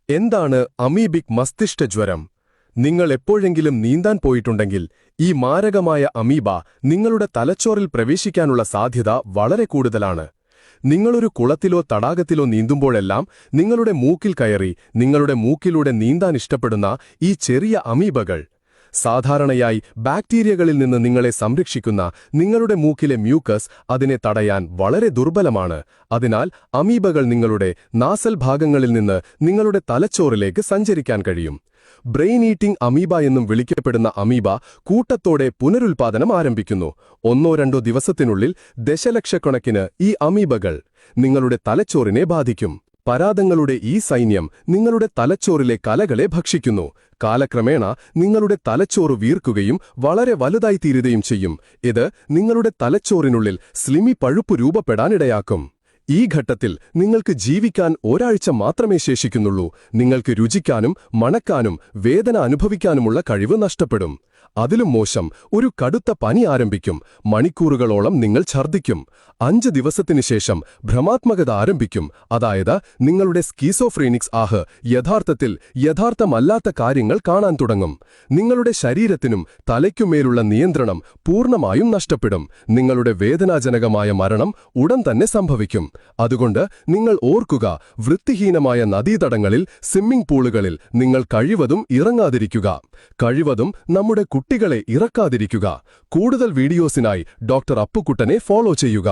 എന്താണ് അമീബിക് മസ്തിഷ്കജ്വരം? നിങ്ങൾ എപ്പോഴെങ്കിലും നീന്താൻ പോയിട്ടുണ്ടെങ്കിൽ ഈ മാരകമായ അമീബ നിങ്ങളുടെ തലച്ചോറിൽ പ്രവേശിക്കാനുള്ള സാധ്യത വളരെ കൂടുതലാണ്. നിങ്ങളൊരു കുളത്തിലോ തടാകത്തിലോ നീന്തുമ്പോഴെല്ലാം നിങ്ങളുടെ മൂക്കിൽ കയറി നിങ്ങളുടെ മൂക്കിലൂടെ നീന്താൻ ഇഷ്ടപ്പെടുന്ന ഈ ചെറിയ അമീബകൾ സാധാരണയായി ബാക്ടീരിയകളിൽ നിന്ന് നിങ്ങളെ സംരക്ഷിക്കുന്ന നിങ്ങളുടെ മൂക്കിലെ മ്യൂക്കസ് അതിനെ തടയാൻ വളരെ ദുർബലമാണ്. അതിനാൽ അമീബകൾ നിങ്ങളുടെ നാസൽ ഭാഗങ്ങളിൽ നിന്ന് നിങ്ങളുടെ തലച്ചോറിലേക്ക് സഞ്ചരിക്കാൻ കഴിയും. ബ്രെയിൻ ഈറ്റിംഗ് അമീബ എന്നും വിളിക്കപ്പെടുന്ന അമീബ കൂട്ടത്തോടെ പുനരുൽപാദനം ആരംഭിക്കുന്നു. 1-2 ദിവസത്തിനുള്ളിൽ ദശലക്ഷക്കണക്കിന് ഈ അമീബകൾ നിങ്ങളുടെ തലച്ചോറിനെ ബാധിക്കും. പരാദങ്ങളുടെ ഈ സൈന്യം നിങ്ങളുടെ തലച്ചോറിലെ കലകളെ ഭക്ഷിക്കുന്നു. കാലക്രമേണ നിങ്ങളുടെ തലച്ചോറ് വീർക്കുകയും വളരെ വലുതായിത്തീരുകയും ചെയ്യും. ഇത് നിങ്ങളുടെ തലച്ചോറിനുള്ളിൽ സ്ലിമി പഴുപ്പ് രൂപപ്പെടാനിടയാക്കും. ഈ ഘട്ടത്തിൽ നിങ്ങൾക്ക് ജീവിക്കാൻ ഒരാഴ്ച മാത്രമേ ശേഷിക്കുന്നുള്ളൂ. നിങ്ങൾക്ക് രുചിക്കാനും മണക്കാനും വേദന അനുഭവിക്കാനുമുള്ള കഴിവ് നഷ്ടപ്പെടും. അതിലും മോശം, ഒരു കടുത്ത പനി ആരംഭിക്കും. മണിക്കൂറുകളോളം നിങ്ങൾ ഛർദ്ദിക്കും. 5 ദിവസത്തിനു ശേഷം ഭ്രമാത്മകത ആരംഭിക്കും. അതായത് നിങ്ങളുടെ സ്കീസോഫ്രീനിക്സ് യഥാർത്ഥത്തിൽ യഥാർത്ഥമല്ലാത്ത കാര്യങ്ങൾ കാണാൻ തുടങ്ങും. നിങ്ങളുടെ ശരീരത്തിനും തലയ്ക്കുമേലുള്ള നിയന്ത്രണം പൂർണ്ണമായും നഷ്ടപ്പെടും. നിങ്ങളുടെ വേദനാജനകമായ മരണം ഉടൻ തന്നെ സംഭവിക്കും. അതുകൊണ്ട് നിങ്ങൾ ഓർക്കുക, വൃത്തിഹീനമായ നദീതടങ്ങളിൽ, സ്വിമ്മിംഗ് പൂളുകളിൽ നിങ്ങൾ കഴിവതും ഇറങ്ങാതിരിക്കുക. കഴിവതും നമ്മുടെ കുട്ടികളെ ഇറക്കാതിരിക്കുക. കൂടുതൽ വീഡിയോസിനായി ഡോക്ടർ അപ്പുക്കുട്ടനെ ഫോളോ ചെയ്യുക.